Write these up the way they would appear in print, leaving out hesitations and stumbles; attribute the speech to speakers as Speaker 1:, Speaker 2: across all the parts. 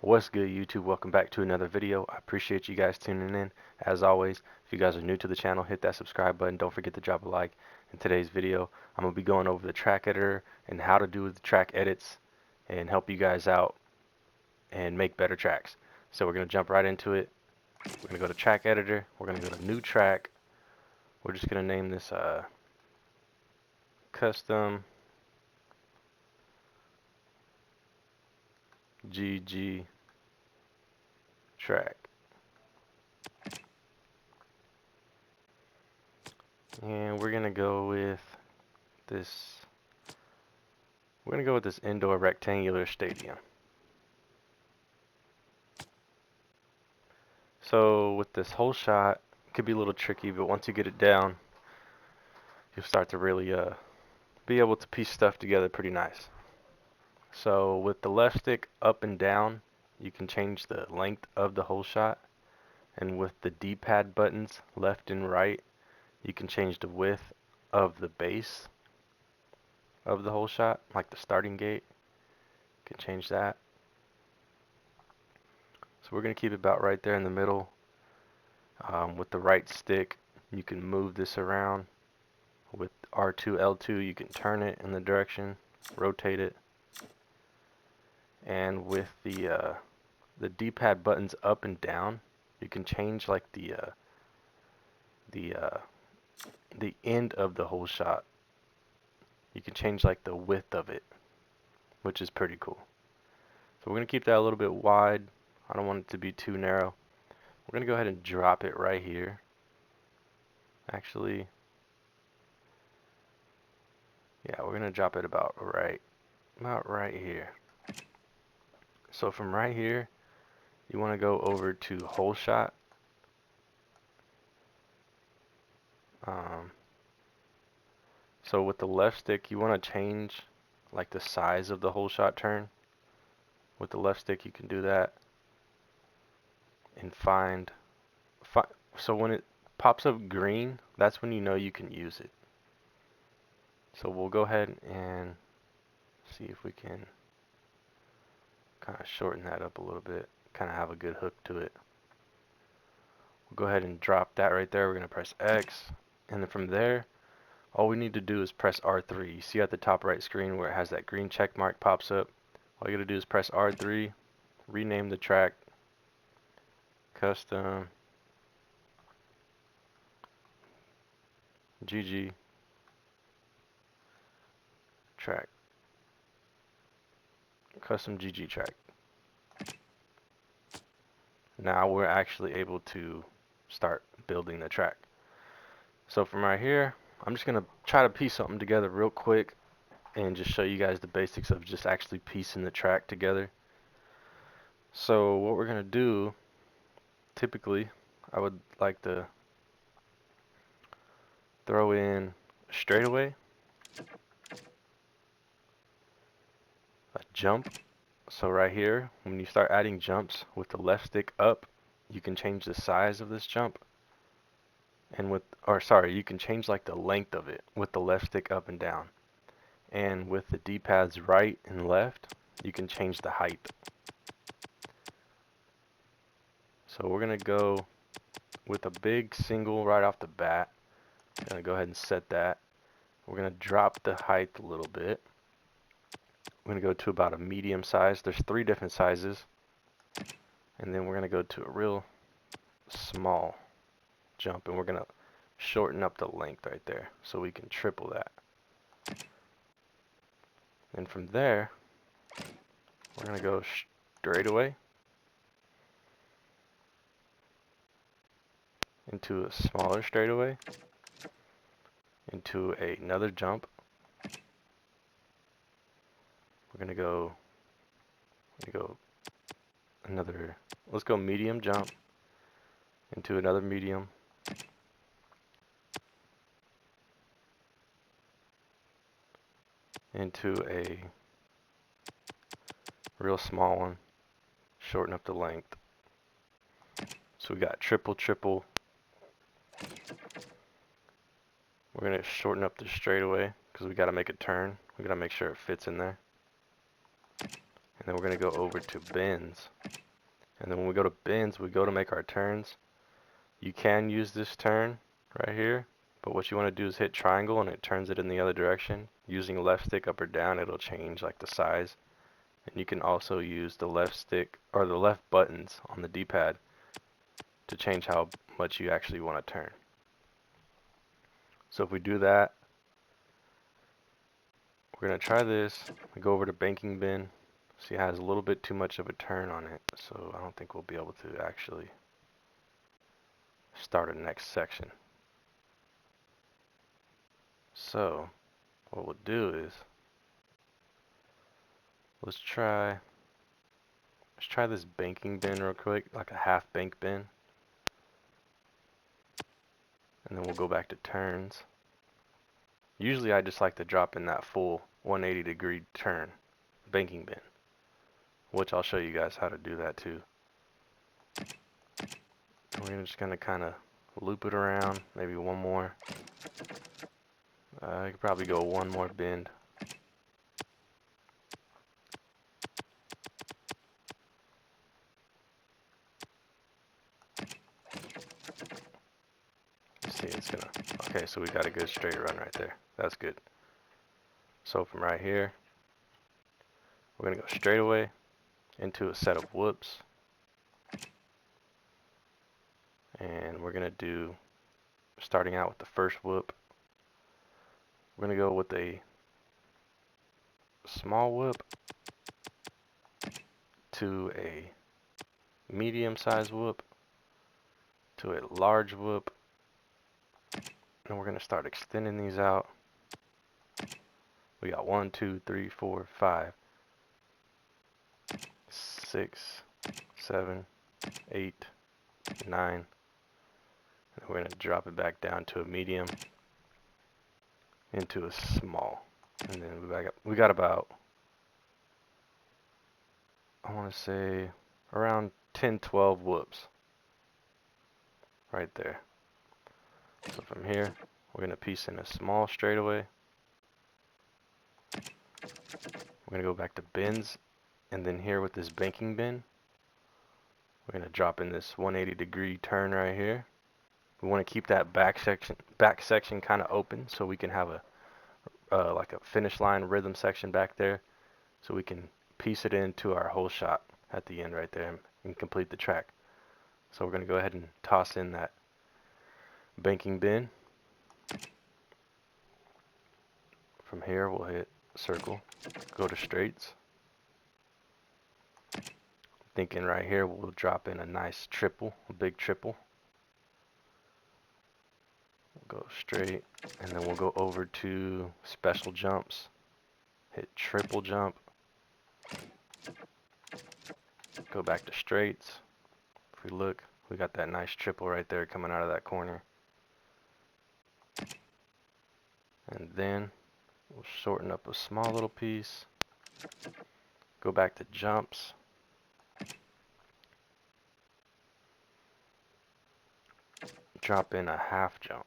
Speaker 1: What's good, YouTube? Welcome back to another video. I appreciate you guys tuning in. As always, if you guys are new to the channel, hit that subscribe button. Don't forget to drop a like. In today's video, I'm going to be going over the track editor and how to do the track edits and help you guys out and make better tracks. So we're going to jump right into it. We're going to go to track editor. We're going to go to new track. We're just going to name this custom GG track. And we're going to go with this. We're going to go with this indoor rectangular stadium. So with this whole shot, it could be a little tricky, but once you get it down, you'll start to really be able to piece stuff together pretty nice. So with the left stick up and down, you can change the length of the whole shot. And with the D-pad buttons left and right, you can change the width of the base of the whole shot, like the starting gate. You can change that. So we're going to keep it about right there in the middle. With the right stick, you can move this around. With R2, L2, you can turn it in the direction, rotate it. And with the D-pad buttons up and down, you can change like the end of the whole shot. You can change like the width of it, which is pretty cool. So we're going to keep that a little bit wide. I don't want it to be too narrow. We're going to go ahead and drop it right here. Actually, yeah, we're going to drop it about right here. So from right here, you want to go over to whole shot. So with the left stick, you want to change like the size of the whole shot turn. With the left stick, you can do that and find. So when it pops up green, that's when you know you can use it. So we'll go ahead and see if we can kind of shorten that up a little bit, kind of have a good hook to it. We'll go ahead and drop that right there. We're going to press X, and then from there, all we need to do is press R3. You see at the top right screen where it has that green check mark pops up. All you got to do is press R3, rename the track, custom GG track, custom GG track. Now we're actually able to start building the track. So from right here, I'm just going to try to piece something together real quick and just show you guys the basics of just actually piecing the track together. So what we're going to do, typically, I would like to throw in a straightaway, a jump. So right here, when you start adding jumps with the left stick up, you can change the size of this jump. And you can change like the length of it with the left stick up and down. And with the D-pads right and left, you can change the height. So we're going to go with a big single right off the bat. I'm going to go ahead and set that. We're going to drop the height a little bit. We're going to go to about a medium size. There's 3 different sizes. And then we're going to go to a real small jump, and we're going to shorten up the length right there so we can triple that. And from there, we're going to go straight away into a smaller straightaway, into another jump. We're going to go another, let's go medium jump into another medium, into a real small one, shorten up the length. So we got triple. We're going to shorten up the straightaway because we got to make a turn. We got to make sure it fits in there. And then we're going to go over to bends. And then when we go to bends, we go to make our turns. You can use this turn right here, but what you want to do is hit triangle and it turns it in the other direction. Using left stick up or down, it'll change like the size. And you can also use the left stick or the left buttons on the D-pad to change how much you actually want to turn. So if we do that, we're going to try this. We go over to banking bin. See, it has a little bit too much of a turn on it, so I don't think we'll be able to actually start a next section. So what we'll do is let's try this banking bin real quick, like a half bank bin, and then we'll go back to turns. Usually I just like to drop in that full 180-degree turn banking bin, which I'll show you guys how to do that too. We're just gonna kind of loop it around, maybe one more. I could probably go one more bend. See, it's gonna, okay, so we got a good straight run right there. That's good. So from right here, we're gonna go straight away into a set of whoops. And we're gonna do, starting out with the first whoop, we're gonna go with a small whoop to a medium size whoop to a large whoop. And we're gonna start extending these out. We got 1, 2, 3, 4, 5, 6, 7, 8, 9. And we're going to drop it back down to a medium into a small. And then we got about, I want to say, around 10, 12 whoops right there. So from here, we're going to piece in a small straightaway. We're going to go back to bends. And then here with this banking bin, we're going to drop in this 180-degree turn right here. We want to keep that back section kind of open so we can have a like a finish line rhythm section back there, so we can piece it into our whole shot at the end right there and complete the track. So we're going to go ahead and toss in that banking bin. From here we'll hit circle, go to straights. Thinking right here we'll drop in a nice triple, a big triple. We'll go straight, and then we'll go over to special jumps, hit triple jump, go back to straights. If we look, we got that nice triple right there coming out of that corner. And then we'll shorten up a small little piece, go back to jumps, drop in a half jump.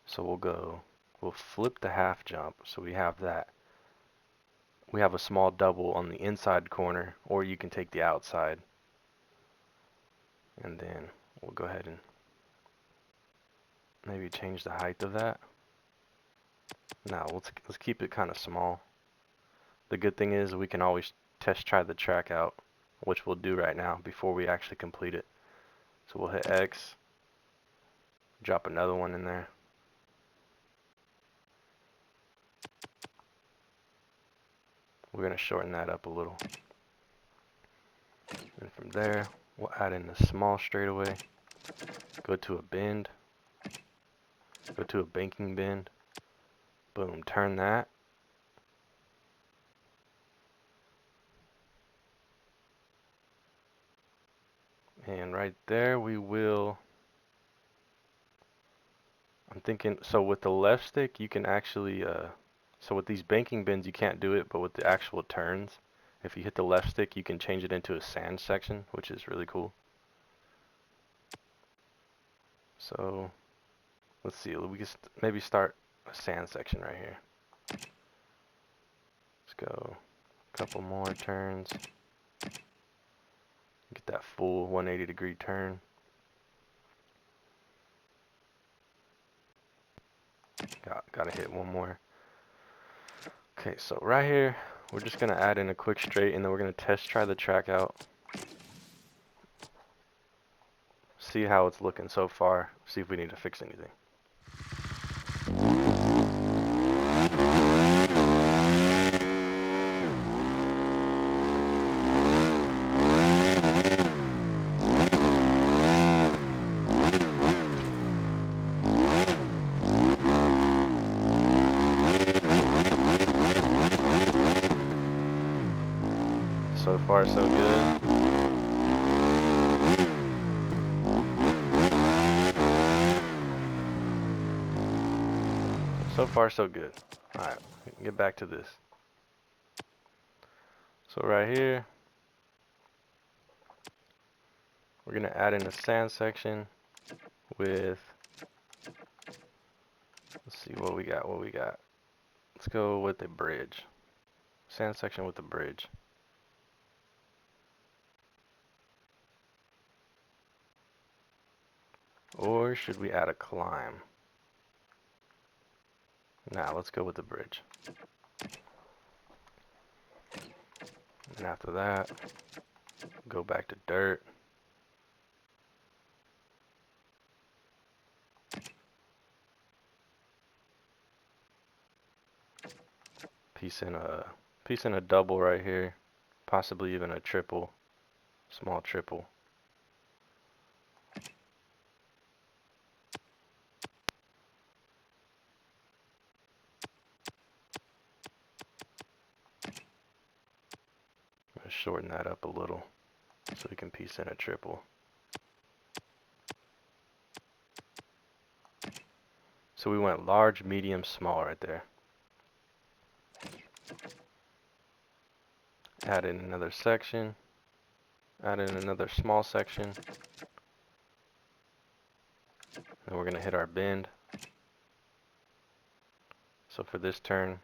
Speaker 1: So we'll flip the half jump, so we have that. We have a small double on the inside corner, or you can take the outside. And then we'll go ahead and maybe change the height of that. Now let's keep it kind of small. The good thing is we can always try the track out, which we'll do right now before we actually complete it. So we'll hit X, drop another one in there. We're going to shorten that up a little. And from there, we'll add in a small straightaway, go to a bend, go to a banking bend, boom, turn that. And right there we will, I'm thinking, so with the left stick you can actually, so with these banking bends you can't do it, but with the actual turns, if you hit the left stick you can change it into a sand section, which is really cool. So let's see, we can maybe start a sand section right here. Let's go a couple more turns. Get that full 180-degree turn. Gotta hit one more. Okay, so right here, we're just gonna add in a quick straight, and then we're gonna test try the track out. See how it's looking so far. See if we need to fix anything. So far, so good. So far, so good. Alright, we can get back to this. So right here, we're gonna add in a sand section with, let's see what we got, Let's go with a bridge. Sand section with a bridge. Or should we add a climb? Nah, let's go with the bridge. And after that, go back to dirt. Piece in a double right here. Possibly even a triple. Small triple. I'm gonna shorten that up a little so we can piece in a triple. So we went large, medium, small right there. Add in another section. Add in another small section. And we're gonna hit our bend. So for this turn,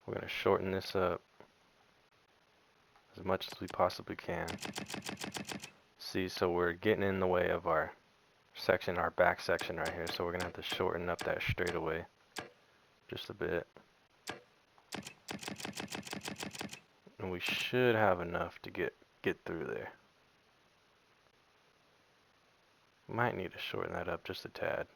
Speaker 1: we're gonna shorten this up as much as we possibly can. See, so we're getting in the way of our section, our back section right here. So we're gonna have to shorten up that straightaway just a bit. And we should have enough to get through there. Might need to shorten that up just a tad.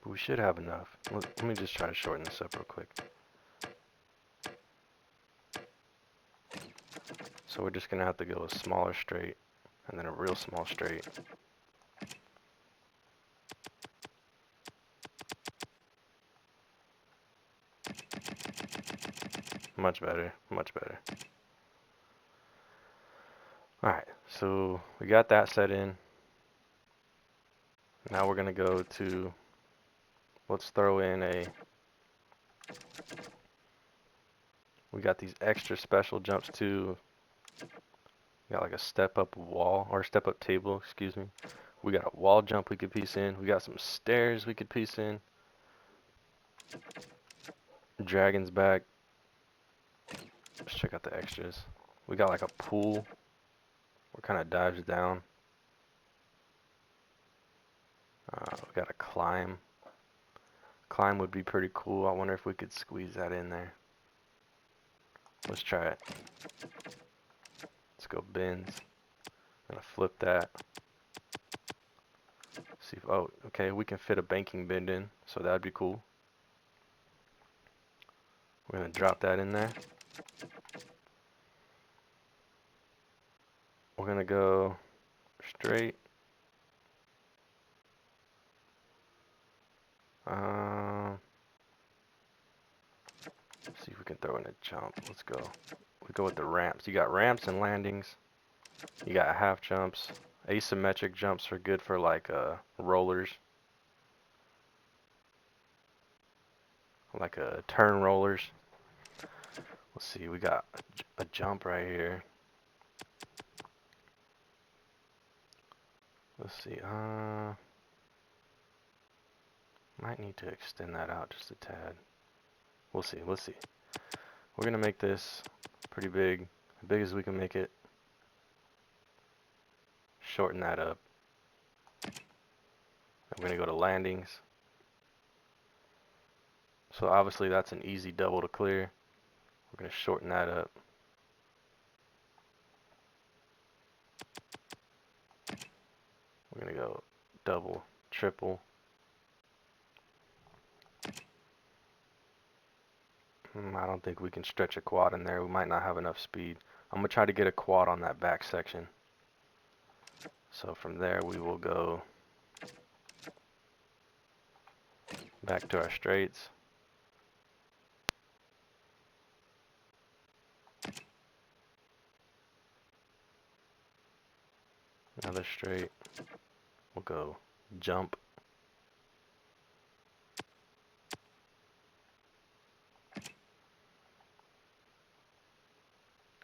Speaker 1: But we should have enough. Let me just try to shorten this up real quick. So we're just gonna have to go a smaller straight and then a real small straight. Much better, much better. Alright, so we got that set in. Now we're gonna go to, let's throw in we got these extra special jumps too. We got like a step up wall, or step up table, excuse me. We got a wall jump we could piece in. We got some stairs we could piece in. Dragon's back. Let's check out the extras. We got like a pool where kind of dives down. We got a climb. Climb would be pretty cool. I wonder if we could squeeze that in there. Let's try it. Let's go bends. I'm gonna flip that. See if, oh, okay, we can fit a banking bend in, so that'd be cool. We're gonna drop that in there. We're gonna go straight. See if we can throw in a jump. Let's go. We go with the ramps. You got ramps and landings. You got half jumps. Asymmetric jumps are good for like rollers. Like turn rollers. Let's see, we got a jump right here. Let's see, might need to extend that out just a tad. We'll see. We'll see. We're gonna make this pretty big, as big as we can make it. Shorten that up. I'm gonna go to landings. So obviously that's an easy double to clear. We're gonna shorten that up. We're gonna go double, triple. I don't think we can stretch a quad in there. We might not have enough speed. I'm gonna try to get a quad on that back section. So from there we will go back to our straights. Another straight. We'll go jump.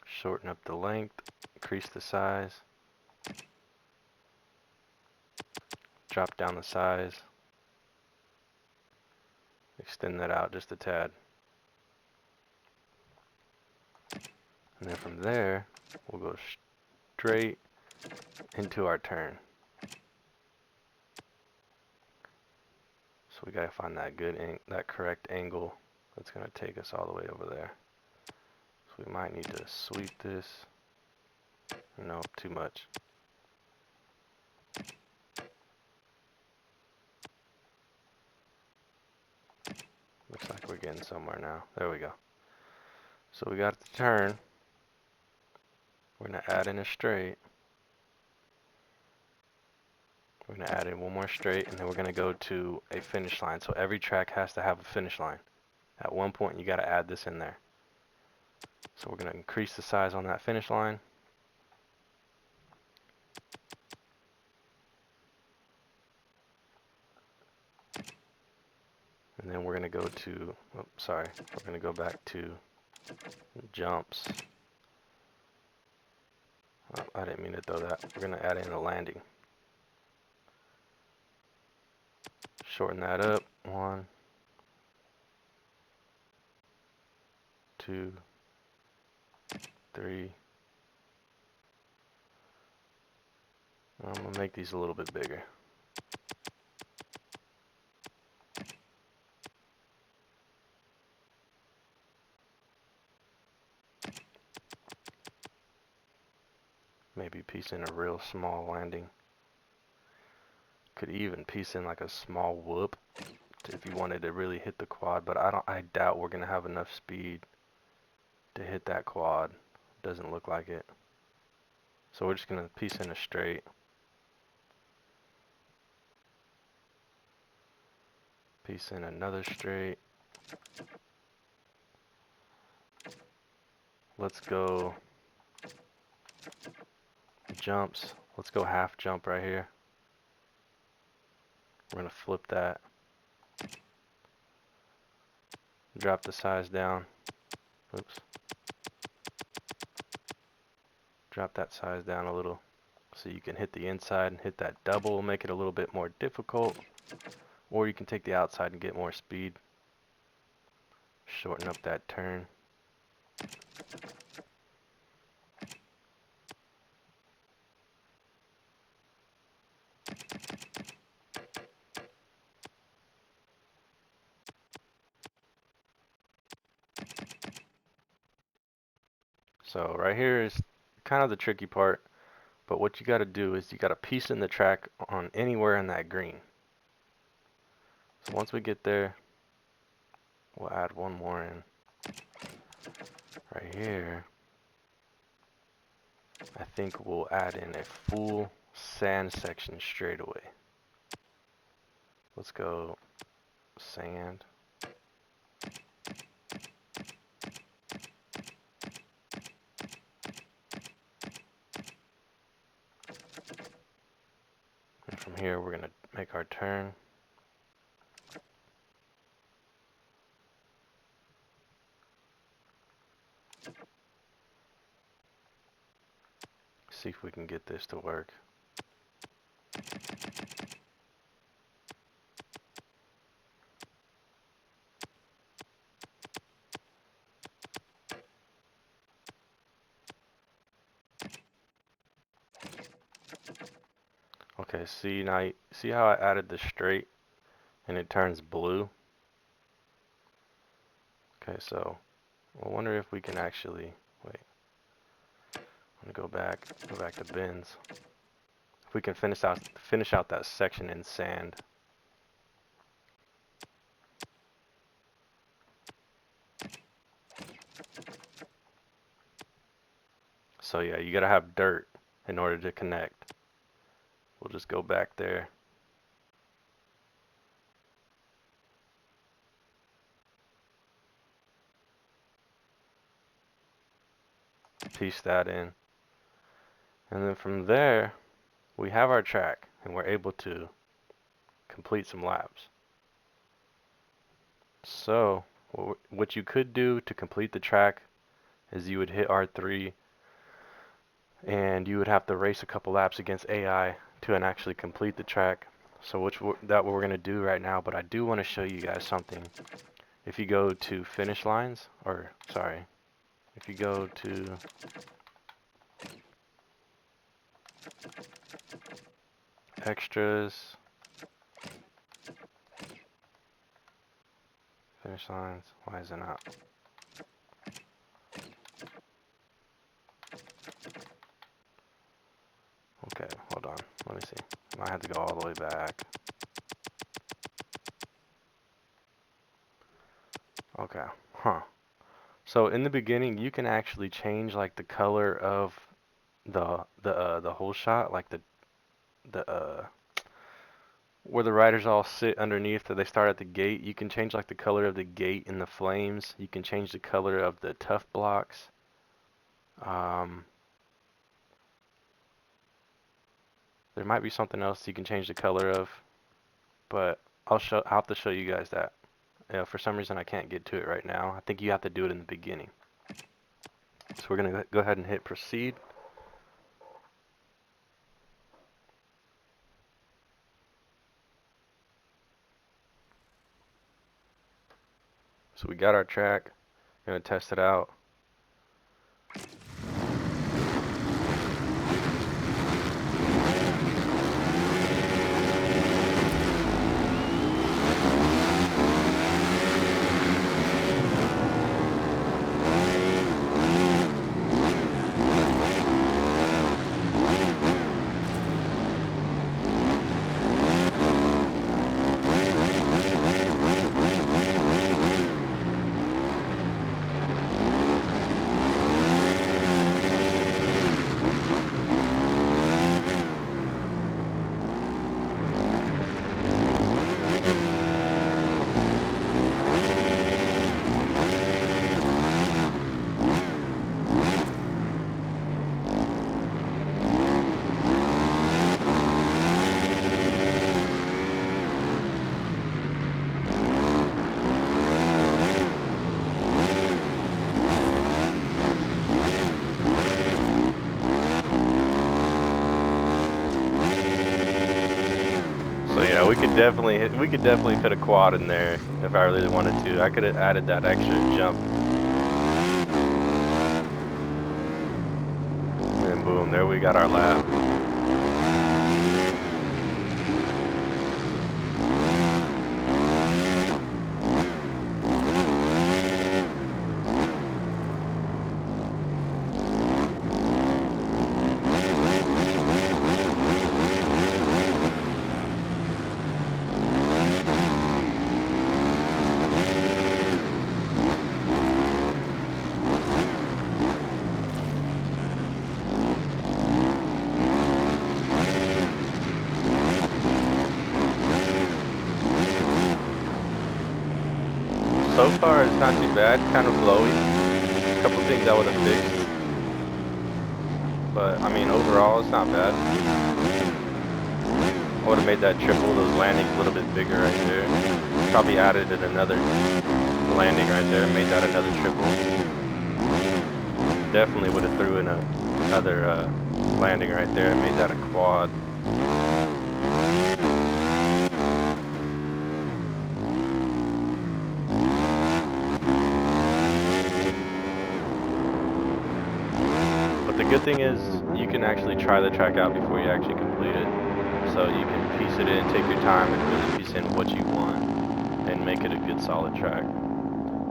Speaker 1: Shorten up the length, increase the size. Drop down the size. Extend that out just a tad. And then from there, we'll go straight into our turn. So we gotta find that that correct angle that's gonna take us all the way over there. So we might need to sweep this. No, too much. Looks like we're getting somewhere now. There we go. So we got the turn. We're gonna add in a straight. We're gonna add in one more straight, and then we're gonna go to a finish line. So every track has to have a finish line. At one point, you gotta add this in there. So we're gonna increase the size on that finish line. And then we're gonna go to, oh, sorry, we're gonna go back to jumps. Oh, I didn't mean to throw that. We're gonna add in a landing. Shorten that up. 1, 2, 3. I'm gonna make these a little bit bigger. Maybe piece in a real small landing. Could even piece in like a small whoop if you wanted to really hit the quad, but I doubt we're gonna have enough speed to hit that quad. Doesn't look like it. So we're just gonna piece in a straight. Piece in another straight. Let's go jumps. Let's go half jump right here. We're gonna flip that. Drop the size down. Oops. Drop that size down a little so you can hit the inside and hit that double, make it a little bit more difficult. Or you can take the outside and get more speed. Shorten up that turn. So right here is kind of the tricky part, but what you got to do is you got to piece in the track on anywhere in that green. So once we get there, we'll add one more in. Right here, I think we'll add in a full sand section straight away. Let's go sand. And from here, we're going to make our turn. See if we can get this to work. Okay, see now, see how I added the straight and it turns blue? Okay, so I wonder if we can actually, wait, I'm gonna go back to bins. If we can finish out that section in sand. So yeah, you gotta have dirt in order to connect. We'll just go back there. Piece that in. And then from there, we have our track and we're able to complete some laps. So what you could do to complete the track is you would hit R3 and you would have to race a couple laps against AI to actually complete the track. So what we're going to do right now, but I do want to show you guys something. If you go to finish lines, or sorry, if you go to extras, finish lines, why is it not? Okay, hold on, let me see. I might have to go all the way back. Okay, huh. So in the beginning, you can actually change like the color of the whole shot, like the where the riders all sit underneath. That they start at the gate. You can change like the color of the gate and the flames. You can change the color of the tough blocks. There might be something else you can change the color of, but I'll have to show you guys that. For some reason, I can't get to it right now. I think you have to do it in the beginning. So we're gonna go ahead and hit proceed. So we got our track. Gonna test it out. So yeah, we could definitely put a quad in there if I really wanted to. I could have added that extra jump. And boom, there we got our lap. So far, it's not too bad. Kind of flowy. A couple things I would have fixed, but I mean, overall, it's not bad. I would have made that triple, those landings a little bit bigger right there. Probably added in another landing right there and made that another triple. Definitely would have threw in another landing right there and made that a quad. But the good thing is you can actually try the track out before you actually complete it. So you can piece it in, take your time, and really piece in what you want and make it a good solid track.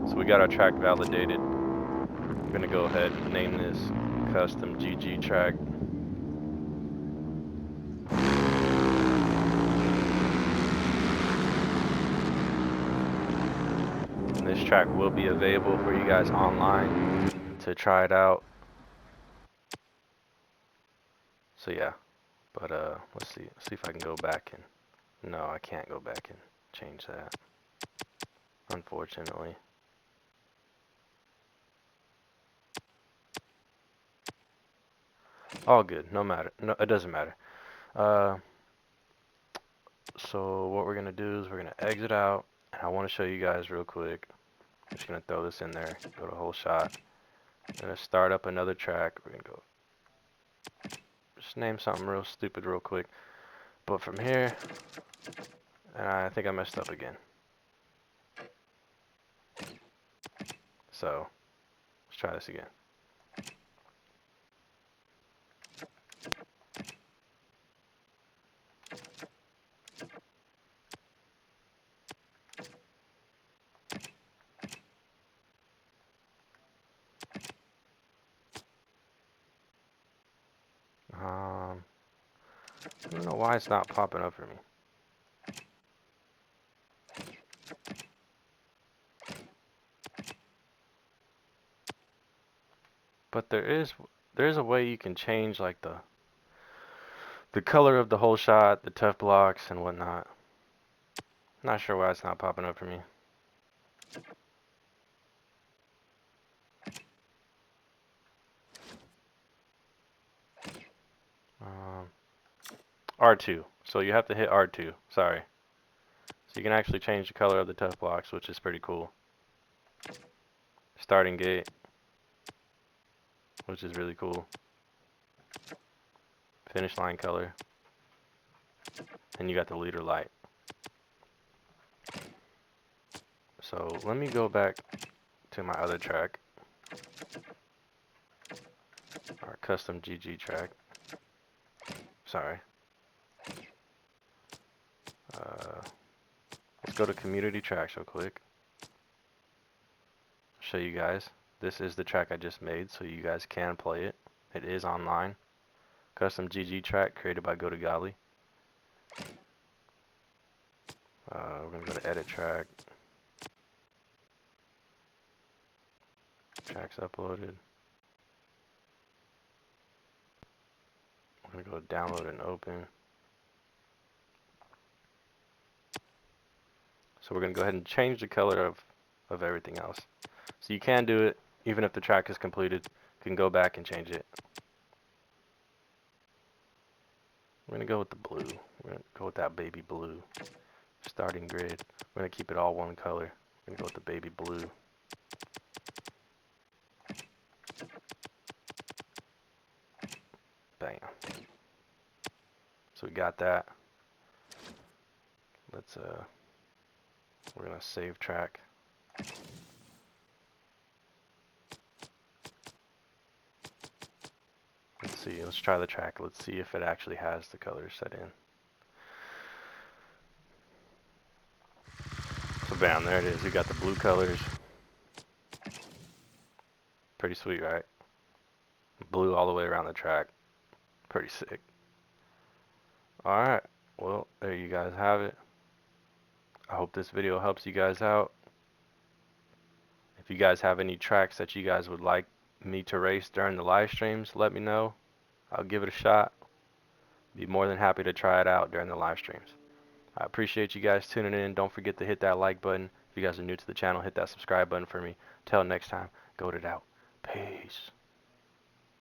Speaker 1: So we got our track validated. I'm gonna go ahead and name this custom GG track. And this track will be available for you guys online to try it out. So yeah, but let's see if I can go back and, no, I can't go back and change that, unfortunately. All good, no matter, no, it doesn't matter. So what we're gonna do is we're gonna exit out, and I want to show you guys real quick. I'm just gonna throw this in there, go to whole shot. I'm gonna start up another track. We're gonna go, just name something real stupid real quick. But from here, and I think I messed up again. So let's try this again. I don't know why it's not popping up for me. But there's a way you can change like the color of the whole shot, the tough blocks and whatnot. Not sure why it's not popping up for me. R2. So you have to hit R2. Sorry. So you can actually change the color of the tough blocks, which is pretty cool. Starting gate, which is really cool. Finish line color. And you got the leader light. So let me go back to my other track. Our custom GG track. Sorry. Let's go to community tracks real quick. Show you guys. This is the track I just made, so you guys can play it. It is online. Custom GG track created by GoToGodly. We're gonna go to edit track. Tracks uploaded. We're gonna go download and open. So we're gonna go ahead and change the color of everything else. So you can do it even if the track is completed. You can go back and change it. We're gonna go with the blue. We're gonna go with that baby blue. Starting grid. We're gonna keep it all one color. We're gonna go with the baby blue. Bam. So we got that. Let's we're gonna save track. Let's see, let's try the track. Let's see if it actually has the colors set in. So bam, there it is. We got the blue colors. Pretty sweet, right? Blue all the way around the track. Pretty sick. Alright, well, there you guys have it. I hope this video helps you guys out. If you guys have any tracks that you guys would like me to race during the live streams, let me know. I'll give it a shot. Be more than happy to try it out during the live streams. I appreciate you guys tuning in. Don't forget to hit that like button. If you guys are new to the channel, hit that subscribe button for me. Till next time, goat it out. Peace.